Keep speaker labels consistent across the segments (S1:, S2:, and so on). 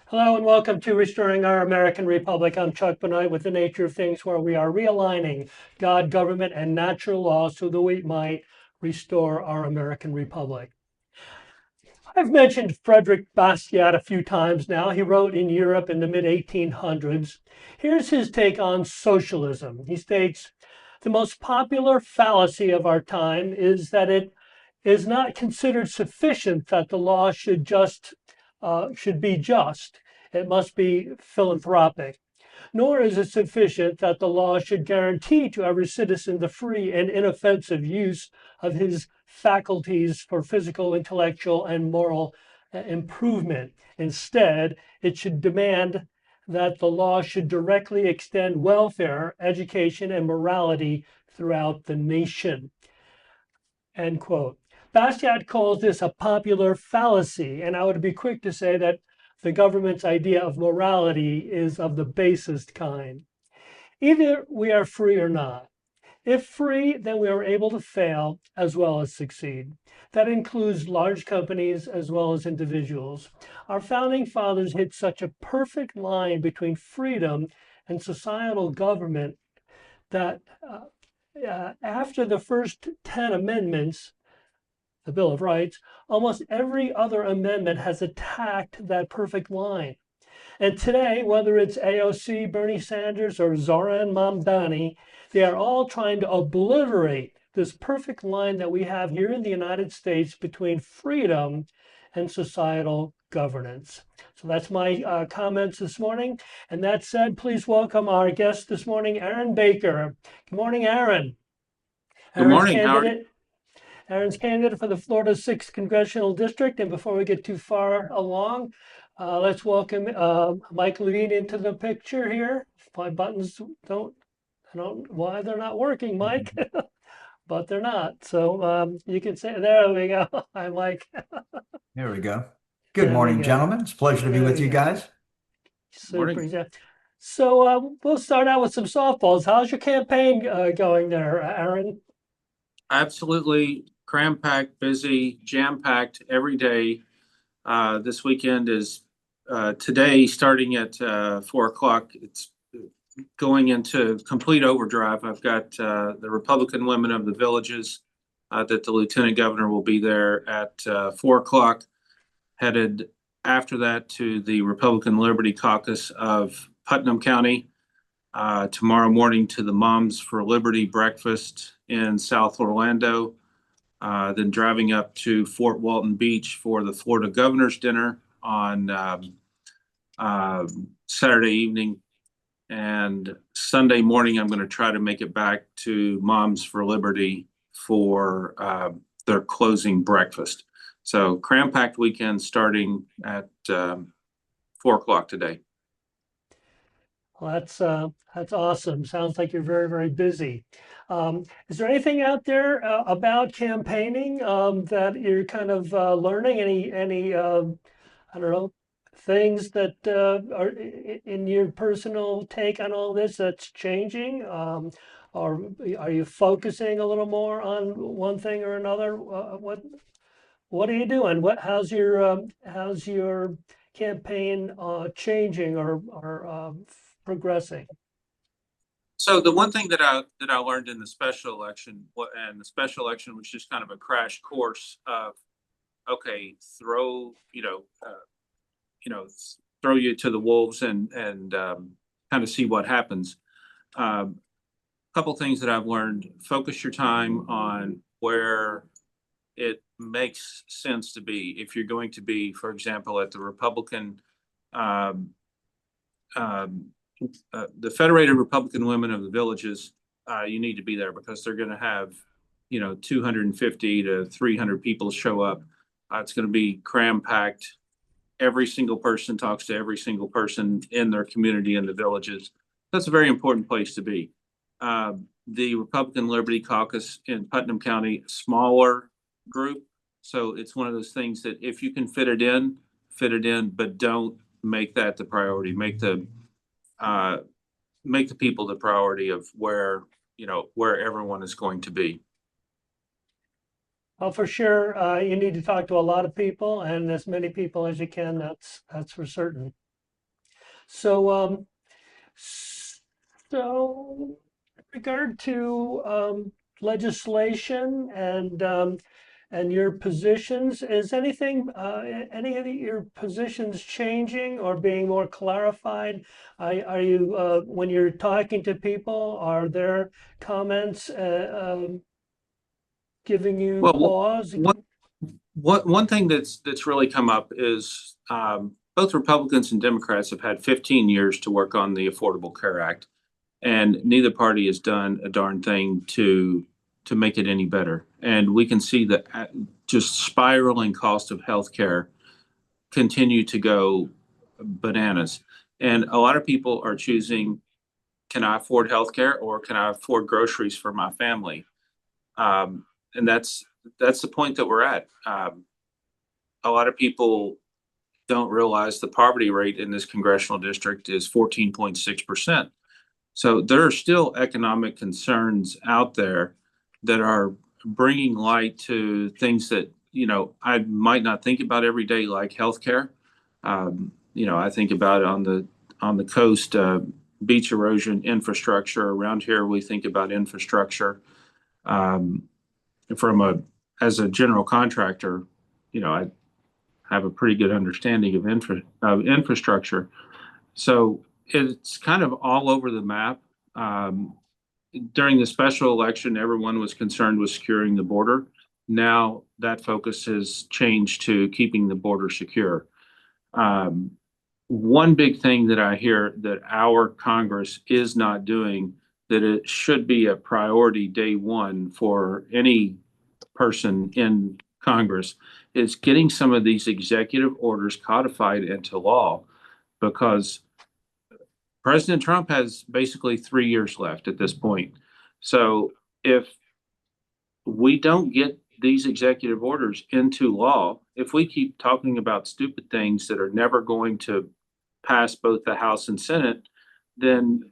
S1: Hello and welcome to Restoring Our American Republic. I'm Chuck Benoit with The Nature of Things, where we are realigning God, government, and natural law so that we might restore our American Republic. I've mentioned Frederick Bastiat a few times now. He wrote in Europe in the mid 1800s. Here's his take on socialism. He states, the most popular fallacy of our time is that it is not considered sufficient that the law should be just. It must be philanthropic. Nor is it sufficient that the law should guarantee to every citizen the free and inoffensive use of his faculties for physical, intellectual, and moral improvement. Instead, it should demand that the law should directly extend welfare, education, and morality throughout the nation. End quote. Bastiat calls this a popular fallacy, and I would be quick to say that the government's idea of morality is of the basest kind. Either we are free or not. If free, then we are able to fail as well as succeed. That includes large companies as well as individuals. Our founding fathers hit such a perfect line between freedom and societal government that after the first 10 amendments, the Bill of Rights, almost every other amendment has attacked that perfect line. And today, whether it's AOC, Bernie Sanders, or Zoran Mamdani, they are all trying to obliterate this perfect line that we have here in the United States between freedom and societal governance. So that's my comments this morning. And that said, please welcome our guest this morning, Aaron Baker. Good morning, Aaron.
S2: Good
S1: Aaron's
S2: morning. How are you?
S1: candidate Aaron's candidate for the Florida 6th Congressional District. And before we get too far along, let's welcome Mike Levine into the picture here. My buttons I don't why they're not working, Mike, but they're not. So you can say, there we go. Hi, Mike.
S3: There we go. Good
S1: There we
S3: morning,
S1: go.
S3: gentlemen. It's a pleasure to be
S1: There
S3: with
S1: we
S3: you
S1: go.
S3: guys.
S1: Super.
S2: Morning.
S1: Yeah. So we'll start out with some softballs. How's your campaign going there, Aaron?
S2: Absolutely cram-packed, busy, jam-packed every day. This weekend is today starting at 4 o'clock. It's going into complete overdrive. I've got the Republican Women of the Villages that the Lieutenant Governor will be there at 4 o'clock. Headed after that to the Republican Liberty Caucus of Putnam County. Tomorrow morning to the Moms for Liberty breakfast in South Orlando, then driving up to Fort Walton Beach for the Florida Governor's Dinner on Saturday evening. And Sunday morning, I'm going to try to make it back to Moms for Liberty for their closing breakfast. So cram-packed weekend starting at 4 o'clock today.
S1: Well, that's awesome. Sounds like you're very, very busy. Is there anything out there about campaigning that you're kind of learning? Any I don't know, things that are in your personal take on all this that's changing? Or are you focusing a little more on one thing or another? What are you doing? How's your campaign changing or progressing?
S2: So the one thing that I learned in the special election, and the special election was just kind of a crash course of, okay, throw you to the wolves and kind of see what happens. A couple things that I've learned: focus your time on where it makes sense to be. If you're going to be, for example, at the Republican um, um, the Federated Republican Women of the Villages, you need to be there because they're going to have, 250 to 300 people show up. It's going to be cram packed. Every single person talks to every single person in their community in the villages. That's a very important place to be. The Republican Liberty Caucus in Putnam County, smaller group. So it's one of those things that if you can fit it in, but don't make that the priority. Uh, make the people the priority of where everyone is going to be.
S1: Well, for sure, you need to talk to a lot of people and as many people as you can. That's for certain. So, so in regard to legislation and your positions, is anything, any of your positions changing or being more clarified? Are you, when you're talking to people, are there comments giving you
S2: Well,
S1: pause?
S2: one thing that's really come up is both Republicans and Democrats have had 15 years to work on the Affordable Care Act, and neither party has done a darn thing to make it any better. And we can see that just spiraling cost of healthcare continue to go bananas. And a lot of people are choosing, can I afford healthcare or can I afford groceries for my family? And that's the point that we're at. A lot of people don't realize the poverty rate in this congressional district is 14.6%. So there are still economic concerns out there that are bringing light to things that, I might not think about every day, like healthcare. I think about it on the coast, beach erosion, infrastructure. Around here, we think about infrastructure. Um, as a general contractor, I have a pretty good understanding of infrastructure. So it's kind of all over the map. Um, During the special election, everyone was concerned with securing the border. Now that focus has changed to keeping the border secure. Um, One big thing that I hear that our Congress is not doing, that it should be a priority day one for any person in Congress, is getting some of these executive orders codified into law, because President Trump has basically 3 years left at this point. So if we don't get these executive orders into law, if we keep talking about stupid things that are never going to pass both the House and Senate, then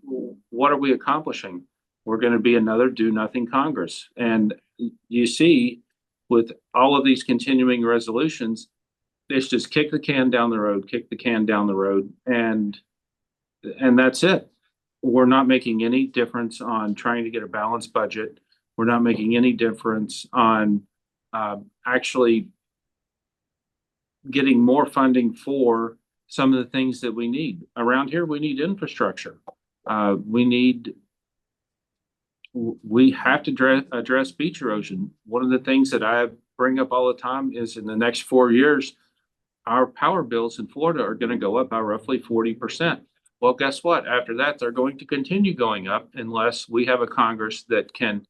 S2: what are we accomplishing? We're going to be another do nothing Congress. And you see, with all of these continuing resolutions, it's just kick the can down the road, kick the can down the road, and that's it. We're not making any difference on trying to get a balanced budget. We're not making any difference on actually getting more funding for some of the things that we need. Around here, we need infrastructure. We have to address beach erosion. One of the things that I bring up all the time is, in the next 4 years, our power bills in Florida are going to go up by roughly 40%. Well, guess what? After that, they're going to continue going up unless we have a Congress that can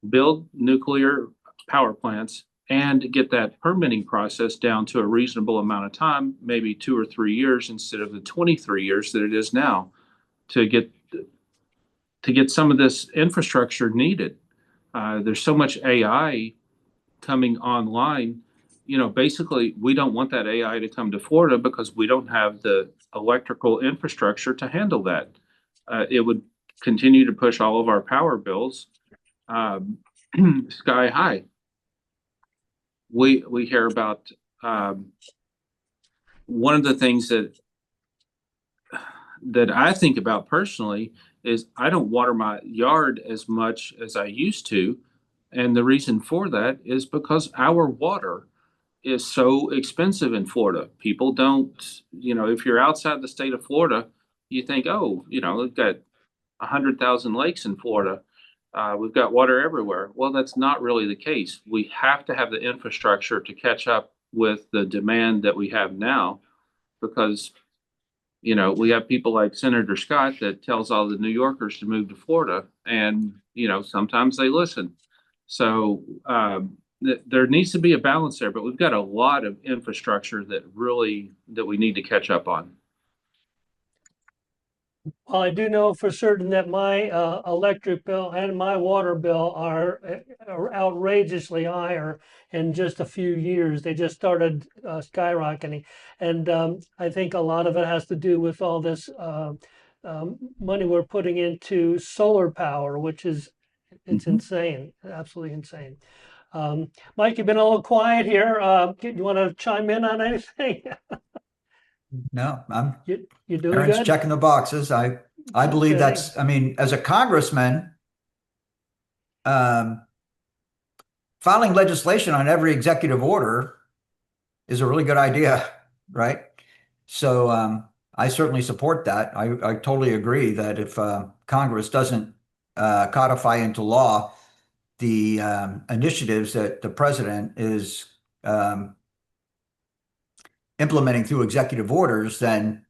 S2: build nuclear power plants and get that permitting process down to a reasonable amount of time, maybe 2 or 3 years instead of the 23 years that it is now, to get some of this infrastructure needed. There's so much AI coming online. Basically, we don't want that AI to come to Florida because we don't have the electrical infrastructure to handle that. It would continue to push all of our power bills sky high. We hear about one of the things that I think about personally is I don't water my yard as much as I used to. And the reason for that is because our water is so expensive in Florida. People don't, if you're outside the state of Florida, you think, oh, we've got 100,000 lakes in Florida. We've got water everywhere. Well, that's not really the case. We have to have the infrastructure to catch up with the demand that we have now, because we have people like Senator Scott that tells all the New Yorkers to move to Florida, and sometimes they listen. So there needs to be a balance there, but we've got a lot of infrastructure that we need to catch up on.
S1: Well, I do know for certain that my electric bill and my water bill are outrageously higher in just a few years. They just started skyrocketing. And I think a lot of it has to do with all this money we're putting into solar power, which is, it's insane, absolutely insane. Mike, you've been a little quiet here. You want to chime in on anything?
S3: No,
S1: You doing
S3: Aaron's
S1: good?
S3: checking the boxes. I believe
S1: Okay.
S3: that's, I mean, as a congressman, um, filing legislation on every executive order is a really good idea, right? So I certainly support that. I totally agree that if Congress doesn't codify into law the initiatives that the president is um, implementing through executive orders, then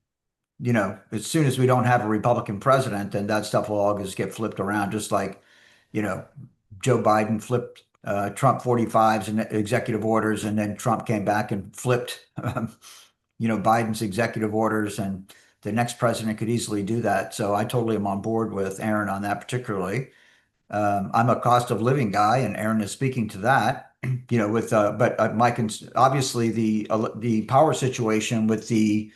S3: as soon as we don't have a Republican president, then that stuff will all just get flipped around, just like, you know, Joe Biden flipped Trump 45s and executive orders, and then Trump came back and flipped, Biden's executive orders, and the next president could easily do that. So I totally am on board with Aaron on that particularly. I'm a cost of living guy, and Aaron is speaking to that. But obviously the power situation with the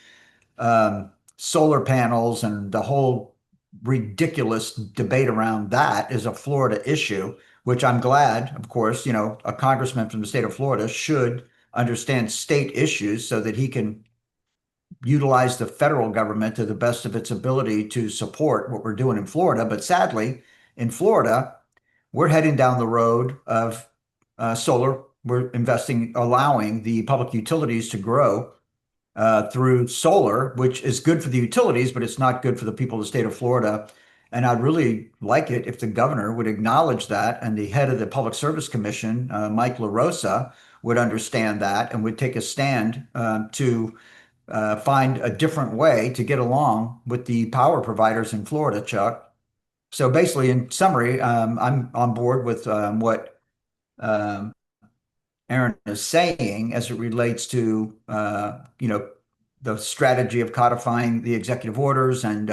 S3: solar panels and the whole ridiculous debate around that is a Florida issue, which I'm glad, of course, a congressman from the state of Florida should understand state issues so that he can utilize the federal government to the best of its ability to support what we're doing in Florida. But sadly, in Florida, we're heading down the road of solar. We're investing, allowing the public utilities to grow through solar, which is good for the utilities, but it's not good for the people of the state of Florida. And I'd really like it if the governor would acknowledge that, and the head of the Public Service Commission, Mike LaRosa, would understand that and would take a stand to find a different way to get along with the power providers in Florida, Chuck. So basically, in summary, I'm on board with what um, Aaron is saying as it relates to the strategy of codifying the executive orders and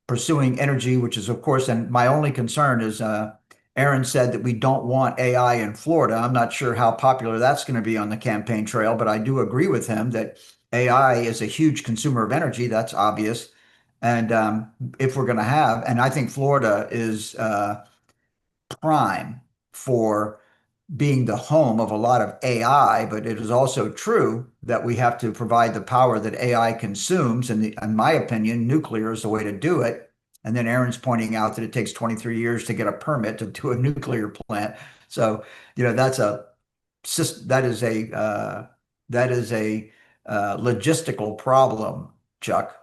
S3: pursuing energy, which is of course, and my only concern is Aaron said that we don't want AI in Florida. I'm not sure how popular that's going to be on the campaign trail, but I do agree with him that AI is a huge consumer of energy. That's obvious. And if we're going to have, and I think Florida is prime for being the home of a lot of AI, but it is also true that we have to provide the power that AI consumes. And in my opinion, nuclear is the way to do it. And then Aaron's pointing out that it takes 23 years to get a permit to do a nuclear plant. So, that is a logistical problem, Chuck.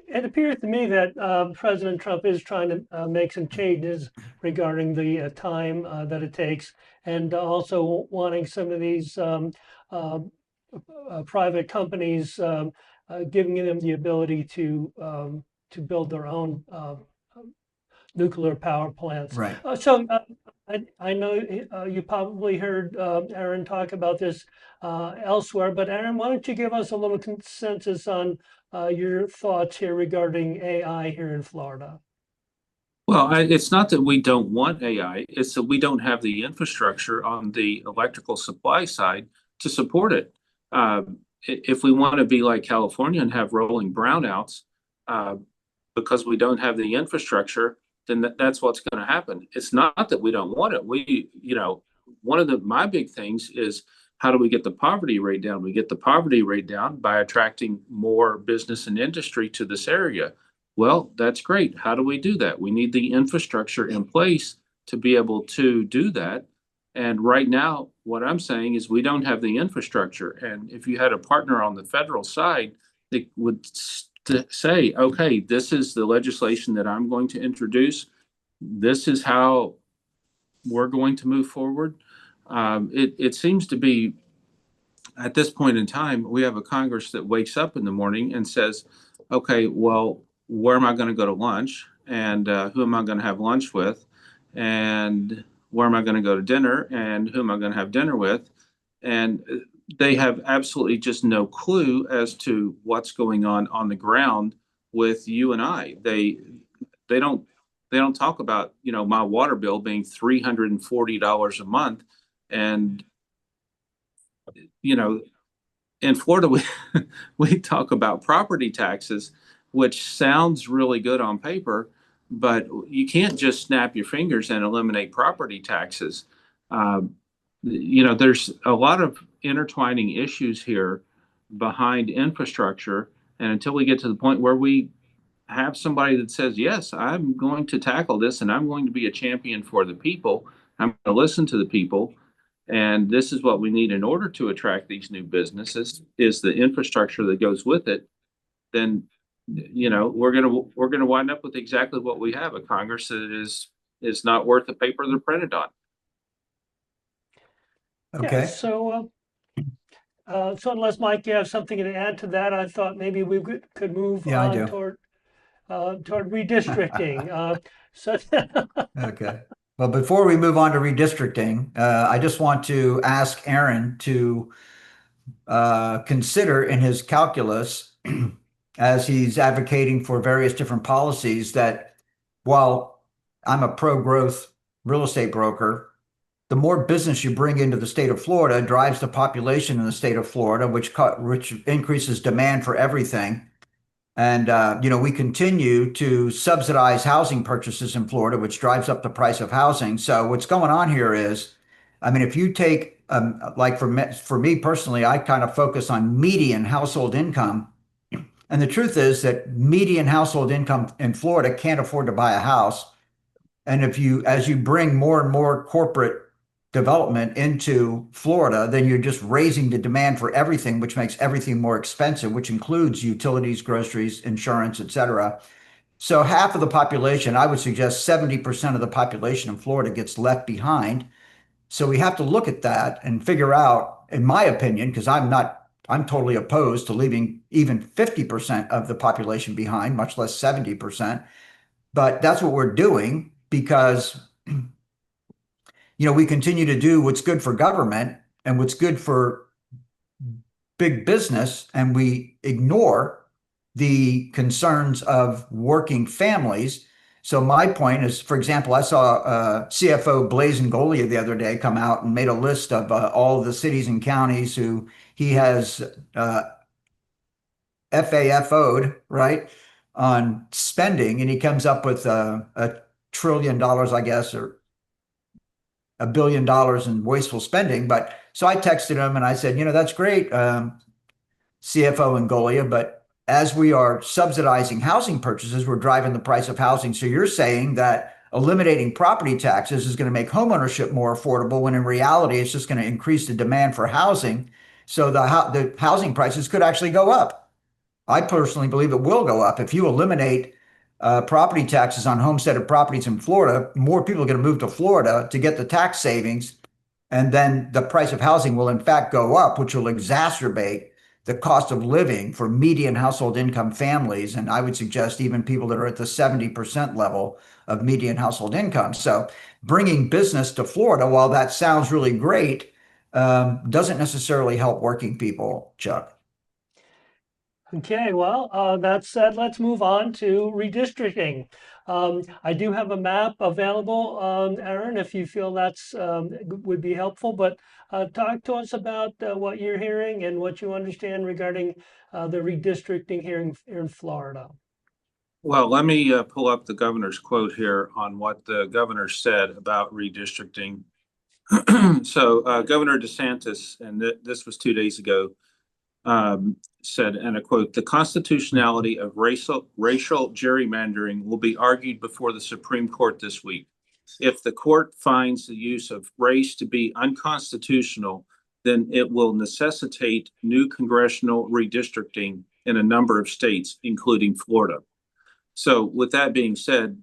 S1: It appears to me that President Trump is trying to make some changes regarding the time that it takes, and also wanting some of these uh, private companies, giving them the ability to build their own nuclear power plants.
S3: Right.
S1: I know you probably heard Aaron talk about this elsewhere, but Aaron, why don't you give us a little consensus on your thoughts here regarding AI here in Florida?
S2: Well, it's not that we don't want AI, it's that we don't have the infrastructure on the electrical supply side to support it. If we want to be like California and have rolling brownouts, uh, because we don't have the infrastructure, then that's what's going to happen. It's not that we don't want it. One of my big things is, how do we get the poverty rate down? We get the poverty rate down by attracting more business and industry to this area. Well, that's great. How do we do that? We need the infrastructure in place to be able to do that. And right now, what I'm saying is we don't have the infrastructure. And if you had a partner on the federal side that would say, okay, this is the legislation that I'm going to introduce, this is how we're going to move forward. It seems to be, at this point in time, we have a Congress that wakes up in the morning and says, okay, well, where am I going to go to lunch? And who am I going to have lunch with? And where am I going to go to dinner? And who am I going to have dinner with? And they have absolutely just no clue as to what's going on the ground with you and I. They don't talk about, my water bill being $340 a month. And in Florida, we talk about property taxes, which sounds really good on paper, but you can't just snap your fingers and eliminate property taxes. There's a lot of intertwining issues here behind infrastructure. And until we get to the point where we have somebody that says, yes, I'm going to tackle this and I'm going to be a champion for the people, I'm going to listen to the people. And this is what we need in order to attract these new businesses is the infrastructure that goes with it. Then, we're gonna wind up with exactly what we have, a Congress that is not worth the paper they're printed on.
S1: Yeah,
S3: Okay.
S1: so unless Mike, you have something to add to that, I thought maybe we could move
S3: Yeah, I
S1: on
S3: do.
S1: toward redistricting. So
S3: Okay. Well, before we move on to redistricting, I just want to ask Aaron to consider in his calculus, as he's advocating for various different policies, that while I'm a pro-growth real estate broker, the more business you bring into the state of Florida drives the population in the state of Florida, which increases demand for everything. And we continue to subsidize housing purchases in Florida, which drives up the price of housing. So what's going on here is, I mean, if you take like for me personally, I kind of focus on median household income. And the truth is that median household income in Florida can't afford to buy a house. And as you bring more and more corporate development into Florida, then you're just raising the demand for everything, which makes everything more expensive, which includes utilities, groceries, insurance, et cetera. So half of the population, I would suggest 70% of the population in Florida gets left behind. So we have to look at that and figure out, in my opinion, because I'm totally opposed to leaving even 50% of the population behind, much less 70%. But that's what we're doing because we continue to do what's good for government and what's good for big business, and we ignore the concerns of working families. So my point is, for example, I saw CFO Blaise Ngolia the other day come out and made a list of all of the cities and counties who he has FAFO'd, right, on spending, and he comes up with $1 trillion, I guess, or $1 billion in wasteful spending. But so I texted him and I said, that's great, CFO Angolia, but as we are subsidizing housing purchases, we're driving the price of housing. So you're saying that eliminating property taxes is going to make homeownership more affordable, when in reality, it's just going to increase the demand for housing. So the housing prices could actually go up. I personally believe it will go up. If you eliminate property taxes on homesteaded properties in Florida, more people are going to move to Florida to get the tax savings. And then the price of housing will in fact go up, which will exacerbate the cost of living for median household income families. And I would suggest even people that are at the 70% level of median household income. So bringing business to Florida, while that sounds really great, doesn't necessarily help working people, Chuck.
S1: Okay, well, that said, let's move on to redistricting. I do have a map available, Aaron, if you feel that's would be helpful. But talk to us about what you're hearing and what you understand regarding the redistricting here in Florida.
S2: Well, let me pull up the governor's quote here on what the governor said about redistricting. So Governor DeSantis, and this was 2 days ago, said, and I quote, "The constitutionality of racial gerrymandering will be argued before the Supreme Court this week. If the court finds the use of race to be unconstitutional, then it will necessitate new congressional redistricting in a number of states, including Florida." So with that being said,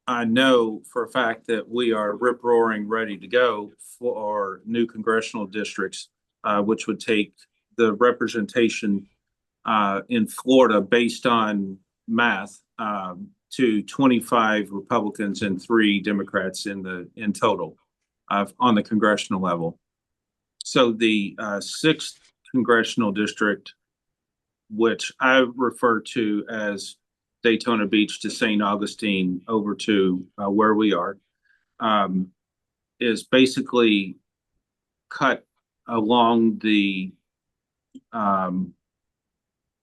S2: I know for a fact that we are rip-roaring ready to go for new congressional districts, which would take the representation in Florida based on math to 25 Republicans and 3 Democrats in total on the congressional level. So the 6th congressional district, which I refer to as Daytona Beach to St. Augustine over to where we are, is basically cut along the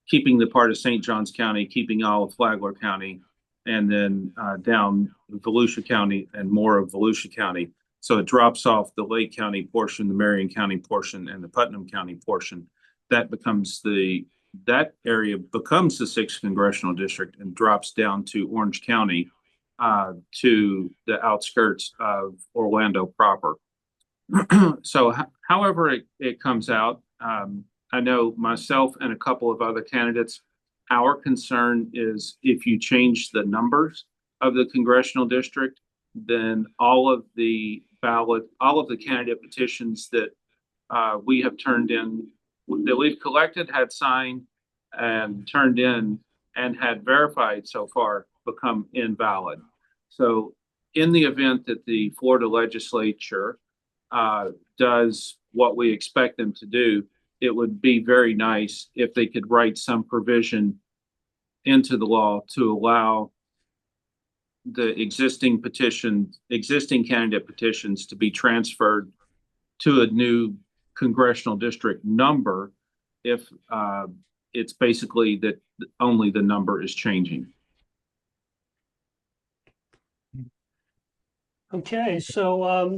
S2: keeping the part of St. Johns County, keeping all of Flagler County, and then down Volusia County and more of Volusia County. So it drops off the Lake County portion, the Marion County portion, and the Putnam County portion. that area becomes the 6th congressional district and drops down to Orange County, to the outskirts of Orlando proper. So however it comes out, I know myself and a couple of other candidates, our concern is if you change the numbers of the congressional district, then all of the candidate petitions that we have turned in, that we've collected, had signed, and turned in, and had verified so far, become invalid. So in the event that the Florida legislature does what we expect them to do, it would be very nice if they could write some provision into the law to allow the existing candidate petitions to be transferred to a new congressional district number if it's basically that only the number is changing.
S1: Okay, so are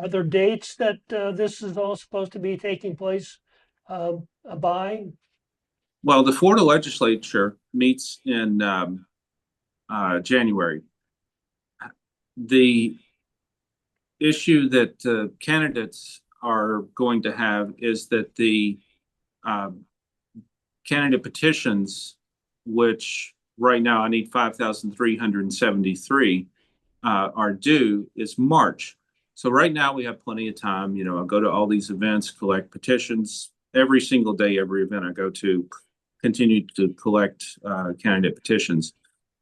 S1: there dates that this is all supposed to be taking place by?
S2: Well, the Florida legislature meets in January. The issue that candidates are going to have is that the candidate petitions, which right now I need 5,373, are due is March. So right now we have plenty of time. You know, I go to all these events, collect petitions every single day, every event I go to, continue to collect candidate petitions.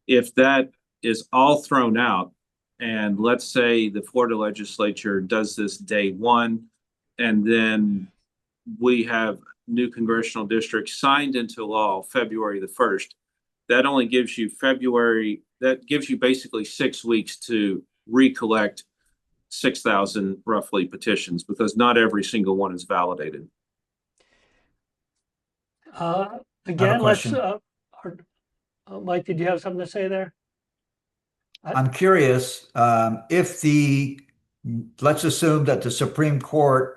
S2: If that is all thrown out, and let's say the Florida legislature does this day one, and then we have new congressional districts signed into law February the 1st, that only gives you that gives you basically 6 weeks to recollect 6,000 roughly petitions, because not every single one is validated.
S1: Again, let's,
S3: question.
S1: Mike, did you have something to say there?
S3: I'm curious, let's assume that the Supreme Court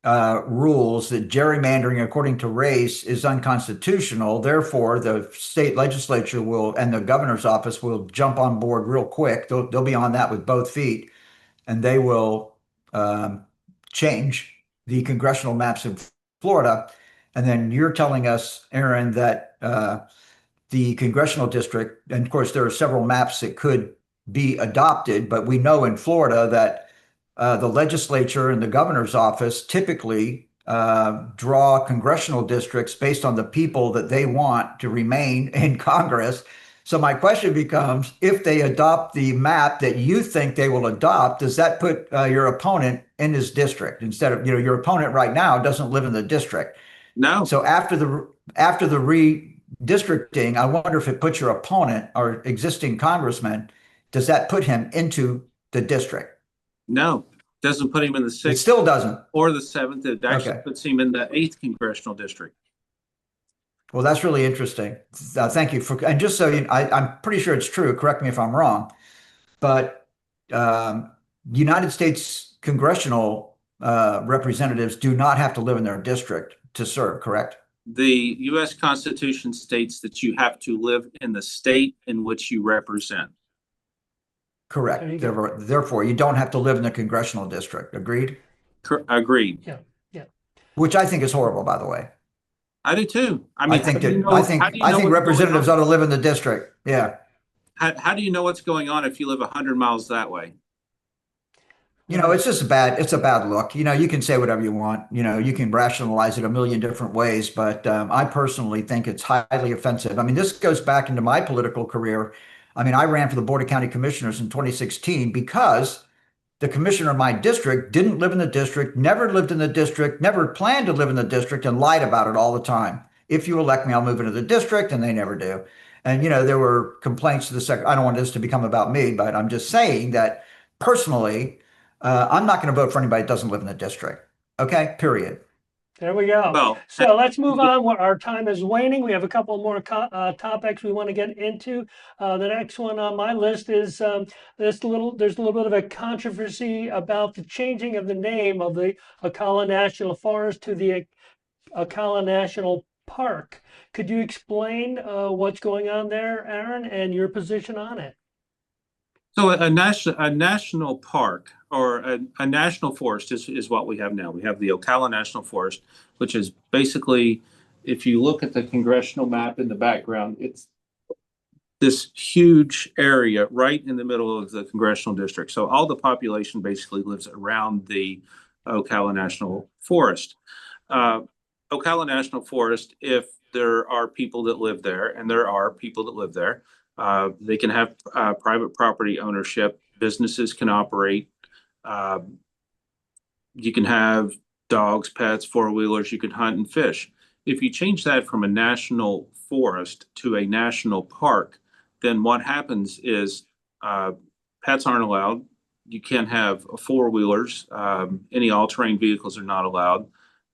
S3: rules that gerrymandering according to race is unconstitutional. Therefore, the state legislature and the governor's office will jump on board real quick. They'll be on that with both feet, and they will change the congressional maps in Florida. And then you're telling us, Aaron, that the congressional district, and of course, there are several maps that could be adopted, but we know in Florida that the legislature and the governor's office typically draw congressional districts based on the people that they want to remain in Congress. So my question becomes, if they adopt the map that you think they will adopt, does that put your opponent in his district instead of, your opponent right now doesn't live in the district?
S2: No.
S3: So after the redistricting, I wonder if it puts your opponent or existing congressman, does that put him into the district?
S2: No, doesn't put him in the 6th.
S3: It still doesn't.
S2: Or the 7th. It actually puts him in the 8th congressional district.
S3: Well, that's really interesting. Thank you for, and just so I'm pretty sure it's true. Correct me if I'm wrong, but United States congressional representatives do not have to live in their district to serve, correct?
S2: The U.S. Constitution states that you have to live in the state in which you represent.
S3: Correct. Therefore, you don't have to live in the congressional district. Agreed?
S2: Agreed.
S1: Yeah.
S3: Which I think is horrible, by the way.
S2: I do too. I mean,
S3: I think representatives ought to live in the district. Yeah.
S2: How do you know what's going on if you live 100 miles that way?
S3: It's just it's a bad look. You can say whatever you want. You can rationalize it a million different ways, but I personally think it's highly offensive. I mean, this goes back into my political career. I mean, I ran for the Board of County Commissioners in 2016 because the commissioner of my district didn't live in the district, never lived in the district, never planned to live in the district, and lied about it all the time. If you elect me, I'll move into the district, and they never do. And, there were complaints to the I don't want this to become about me, but I'm just saying that personally, I'm not going to vote for anybody that doesn't live in the district. Okay, period.
S1: There we go.
S2: Well,
S1: So let's move on. Our time is waning. We have a couple more topics we want to get into. The next one on my list is there's a little bit of a controversy about the changing of the name of the Ocala National Forest to the Ocala National Park. Could you explain what's going on there, Aaron, and your position on it?
S2: so a national park or a national forest is what we have now. We have the Ocala National Forest, which is basically, if you look at the congressional map in the background, it's this huge area right in the middle of the congressional district. So all the population basically lives around the Ocala National Forest. Uh, Ocala National Forest, if there are people that live there, and there are people that live there, they can have private property ownership. Businesses can operate. Uh, you can have dogs, pets, four-wheelers. You can hunt and fish. If you change that from a national forest to a national park, then what happens is pets aren't allowed. You can't have four-wheelers. Any all-terrain vehicles are not allowed.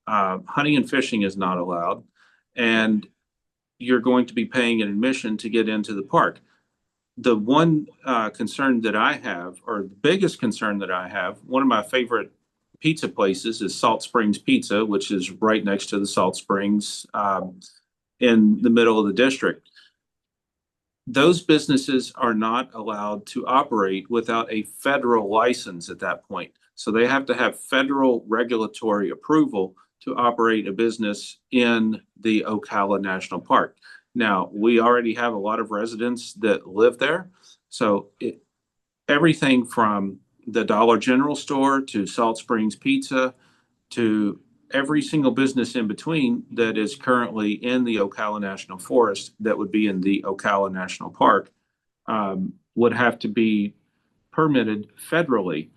S2: Hunting and fishing is not allowed. And you're going to be paying an admission to get into the park. The one concern that I have, or the biggest concern that I have, one of my favorite pizza places is Salt Springs Pizza, which is right next to the Salt Springs in the middle of the district. Those businesses are not allowed to operate without a federal license at that point. So they have to have federal regulatory approval to operate a business in the Ocala National Park. Now, we already have a lot of residents that live there. So everything from the Dollar General store to Salt Springs Pizza to every single business in between that is currently in the Ocala National Forest that would be in the Ocala National Park would have to be permitted federally.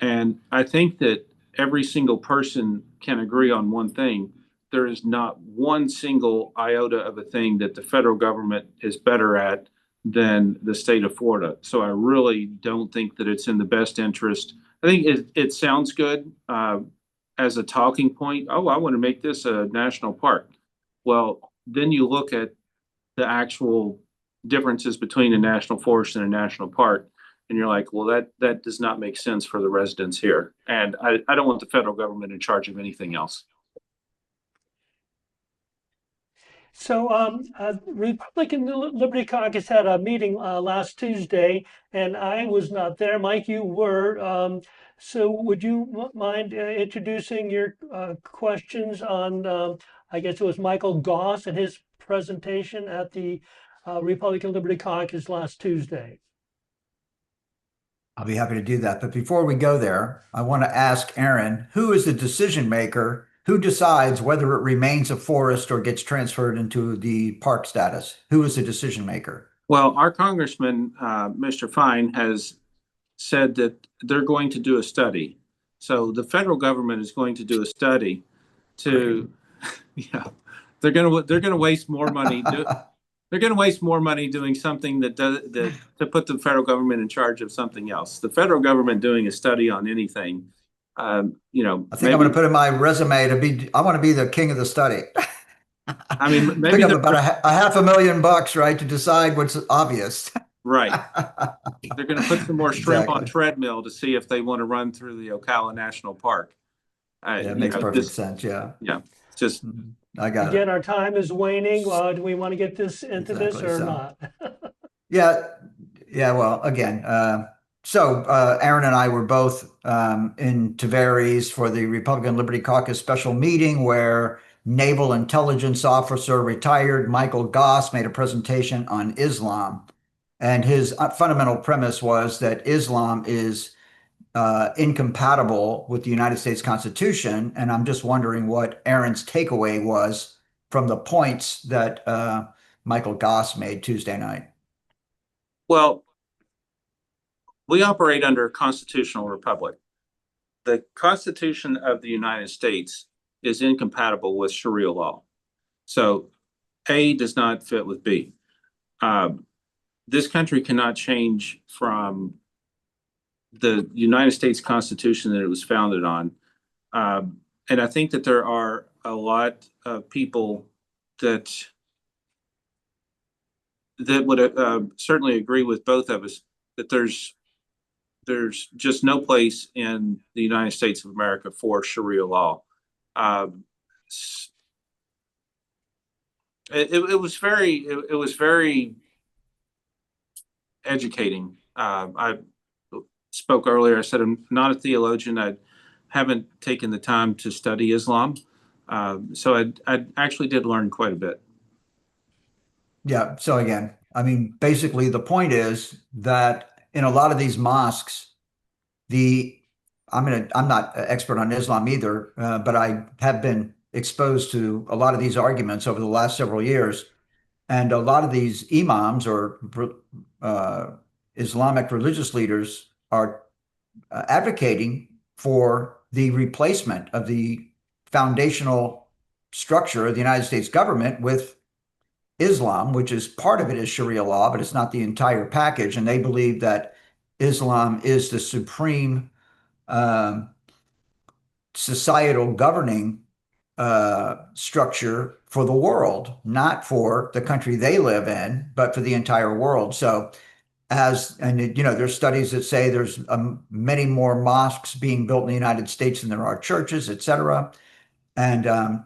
S2: And I think that every single person can agree on one thing. There is not one single iota of a thing that the federal government is better at than the state of Florida. So I really don't think that it's in the best interest. I think it sounds good as a talking point. Oh, I want to make this a national park. Well, then you look at the actual differences between a national forest and a national park, and you're like, well, that does not make sense for the residents here. And I don't want the federal government in charge of anything else.
S1: So, Republican Liberty Caucus had a meeting last Tuesday, and I was not there. Mike, you were. So, would you mind introducing your questions on, I guess it was Michael Goss and his presentation at the Republican Liberty Caucus last Tuesday?
S3: I'll be happy to do that. But before we go there, I want to ask Aaron, who is the decision maker? Who decides whether it remains a forest or gets transferred into the park status? Who is the decision maker?
S2: Well, our congressman, Mr. Fine, has said that they're going to do a study. So the federal government is going to do a study to, yeah, they're going to waste more money. They're going to waste more money doing something that to put the federal government in charge of something else. The federal government doing a study on anything,
S3: I think I'm going to put in my resume I want to be the king of the study.
S2: I mean, maybe
S3: pick up about a $500,000, right, to decide what's obvious.
S2: Right. They're going to put some more shrimp on treadmill to see if they want to run through the Ocala National Park.
S3: That makes perfect sense. Yeah.
S2: Yeah. Just.
S3: I got
S1: Again, our time is waning. Do we want to get this into this or
S3: so.
S1: not?
S3: Yeah. Well, again, so Aaron and I were both in Tavares for the Republican Liberty Caucus special meeting where Naval Intelligence Officer retired Michael Goss made a presentation on Islam. And his fundamental premise was that Islam is incompatible with the United States Constitution. And I'm just wondering what Aaron's takeaway was from the points that Michael Goss made Tuesday night.
S2: Well, we operate under a constitutional republic. The Constitution of the United States is incompatible with Sharia law. So A does not fit with B. This country cannot change from the United States Constitution that it was founded on. And I think that there are a lot of people that would certainly agree with both of us that there's just no place in the United States of America for Sharia law. It was very educating. I spoke earlier. I said I'm not a theologian. I haven't taken the time to study Islam, so I actually did learn quite a bit.
S3: Yeah. So again, I mean, basically the point is that in a lot of these mosques, I'm not an expert on Islam either, but I have been exposed to a lot of these arguments over the last several years. And a lot of these imams or uh, Islamic religious leaders are advocating for the replacement of the foundational structure of the United States government with Islam, which is part of it is Sharia law, but it's not the entire package. And they believe that Islam is the supreme um, societal governing structure for the world, not for the country they live in, but for the entire world. So there's studies that say there's many more mosques being built in the United States than there are churches, et cetera. And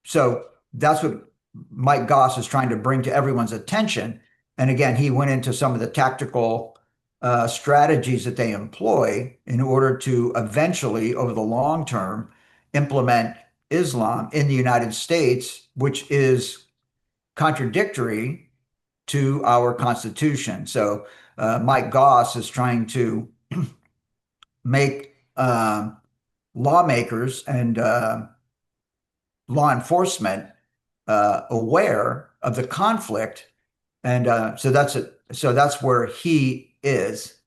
S3: so that's what Mike Goss is trying to bring to everyone's attention. And again, he went into some of the tactical strategies that they employ in order to eventually, over the long term, implement Islam in the United States, which is contradictory to our Constitution. So Mike Goss is trying to make lawmakers and law enforcement aware of the conflict, and so that's it. So that's where he is,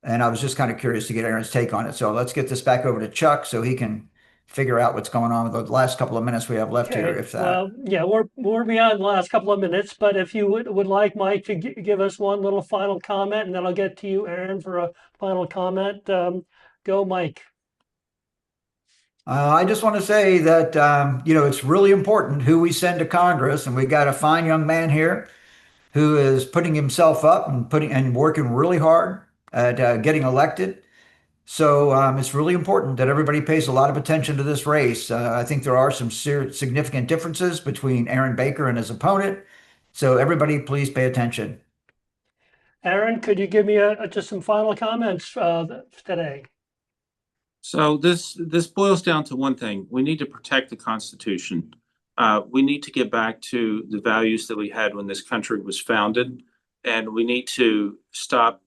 S3: and I was just kind of curious to get Aaron's take on it. So let's get this back over to Chuck so he can figure out what's going on with the last couple of minutes we have left here.
S1: Okay,
S3: If that,
S1: well, yeah, we're beyond the last couple of minutes, but if you would like Mike to give us one little final comment, and then I'll get to you, Aaron, for a final comment. Go, Mike.
S3: I just want to say that it's really important who we send to Congress, and we got a fine young man here who is putting himself up and working really hard at getting elected. So it's really important that everybody pays a lot of attention to this race. I think there are some significant differences between Aaron Baker and his opponent. So everybody, please pay attention.
S1: Aaron, could you give me just some final comments today?
S2: So this boils down to one thing. We need to protect the Constitution. We need to get back to the values that we had when this country was founded, and we need to stop.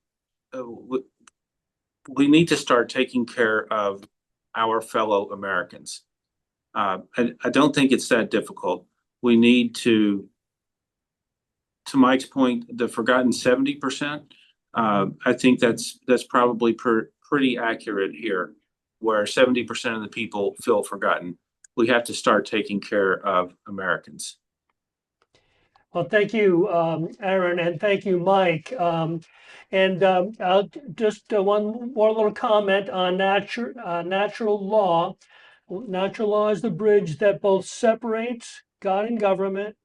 S2: We need to start taking care of our fellow Americans. I don't think it's that difficult. We need to Mike's point, the forgotten 70%. I think that's probably pretty accurate here, where 70% of the people feel forgotten. We have to start taking care of Americans.
S1: Well, thank you, Aaron, and thank you, Mike. I'll just one more little comment on natural law. Natural law is the bridge that both separates God and government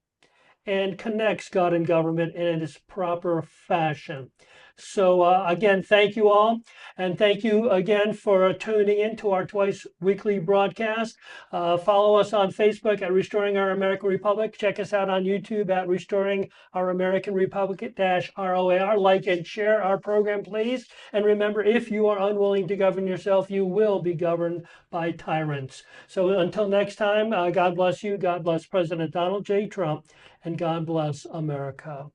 S1: and connects God and government in its proper fashion. So again, thank you all. And thank you again for tuning in to our twice weekly broadcast. Follow us on Facebook at Restoring Our American Republic. Check us out on YouTube at Restoring Our American Republic -ROAR. Like and share our program, please. And remember, if you are unwilling to govern yourself, you will be governed by tyrants. So until next time, God bless you. God bless President Donald J. Trump. And God bless America.